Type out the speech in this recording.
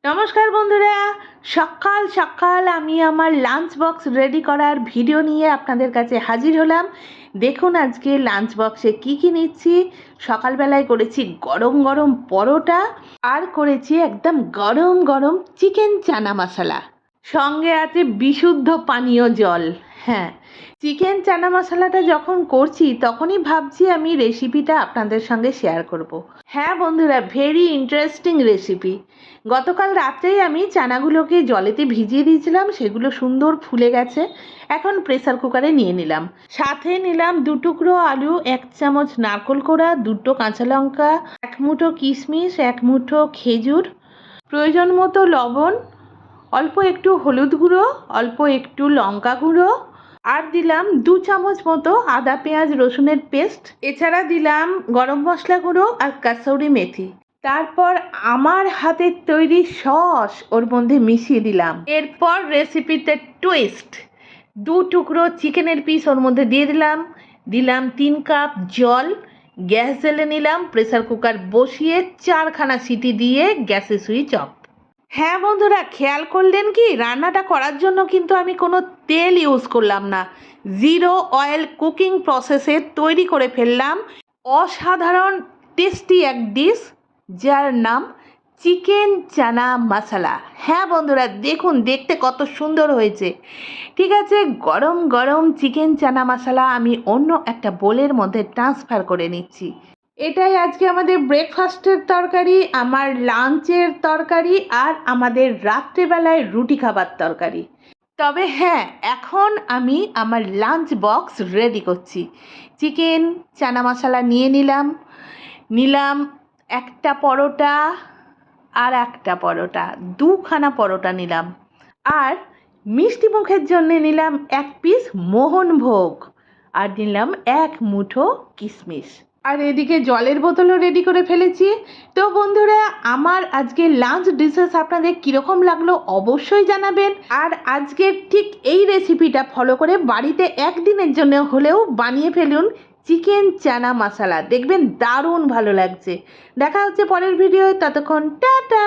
নমস্কার বন্ধুরা, সকাল সকাল আমি আমার লাঞ্চ বক্স রেডি করার ভিডিও নিয়ে আপনাদের কাছে হাজির হলাম। দেখুন আজকে লাঞ্চ বক্সে কি কি নিচ্ছি। সকালবেলায় করেছি গরম গরম পরোটা আর করেছি একদম গরম গরম চিকেন চানা মশলা, সঙ্গে আছে বিশুদ্ধ পানীয় জল। হ্যাঁ, চিকেন চানা মশলাটা যখন করছি তখনই ভাবছি আমি রেসিপিটা আপনাদের সঙ্গে শেয়ার করব। হ্যাঁ বন্ধুরা, ভেরি ইন্টারেস্টিং রেসিপি। গতকাল রাত্রেই আমি চানাগুলোকে জলেতে ভিজিয়ে দিয়েছিলাম, সেগুলো সুন্দর ফুলে গেছে। এখন প্রেসার কুকারে নিয়ে নিলাম, সাথে নিলাম 2 টুকরো আলু, 1 চামচ নারকোল কোড়া, 2টো কাঁচা লঙ্কা, 1 মুঠো কিশমিশ, 1 মুঠো খেজুর, প্রয়োজন মতো লবণ, অল্প একটু হলুদ গুঁড়ো, অল্প একটু লঙ্কা গুঁড়ো, আর দিলাম 2 চামচ মতো আদা পেঁয়াজ রসুনের পেস্ট। এছাড়া দিলাম গরম মশলা গুঁড়ো আর কাসুরি মেথি। তারপর আমার হাতের তৈরি সস ওর মধ্যে মিশিয়ে দিলাম। এরপর রেসিপিতে টুইস্ট, 2 টুকরো চিকেনের পিস ওর মধ্যে দিয়ে দিলাম 3 কাপ জল। গ্যাস জ্বেলে নিলাম, প্রেসার কুকার বসিয়ে 4খানা সিটি দিয়ে গ্যাসে সুইচ অফ। হ্যাঁ বন্ধুরা, খেয়াল করলেন কি, রান্নাটা করার জন্য কিন্তু আমি কোনো তেল ইউজ করলাম না, 0 অয়েল কুকিং প্রসেসে তৈরি করে ফেললাম অসাধারণ টেস্টি এক ডিশ, যার নাম চিকেন চানা মশলা। হ্যাঁ বন্ধুরা, দেখুন দেখতে কত সুন্দর হয়েছে। ঠিক আছে, গরম গরম চিকেন চানা মশলা আমি অন্য একটা বোলের মধ্যে ট্রান্সফার করে নিচ্ছি। এটাই আজকে আমাদের ব্রেকফাস্টের তরকারি, আমার লাঞ্চের তরকারি, আর আমাদের রাত্রেবেলায় রুটি খাবার তরকারি। তবে হ্যাঁ, এখন আমি আমার লাঞ্চ বক্স রেডি করছি। চিকেন চানা মশলা নিয়ে নিলাম একটা পরোটা আর একটা পরোটা, 2খানা পরোটা নিলাম, আর মিষ্টি মুখের জন্য নিলাম 1 পিস মোহনভোগ, আর নিলাম 1 মুঠো কিশমিশ। আর এদিকে জলের বোতলও রেডি করে ফেলেছি। তো বন্ধুরা, আমার আজকে লাঞ্চ ডিশেস আপনাদের কীরকম লাগলো অবশ্যই জানাবেন। আর আজকের ঠিক এই রেসিপিটা ফলো করে বাড়িতে একদিনের জন্য হলেও বানিয়ে ফেলুন চিকেন চানা মশলা, দেখবেন দারুণ ভালো লাগছে। দেখা হচ্ছে পরের ভিডিও, ততক্ষণ টাটা।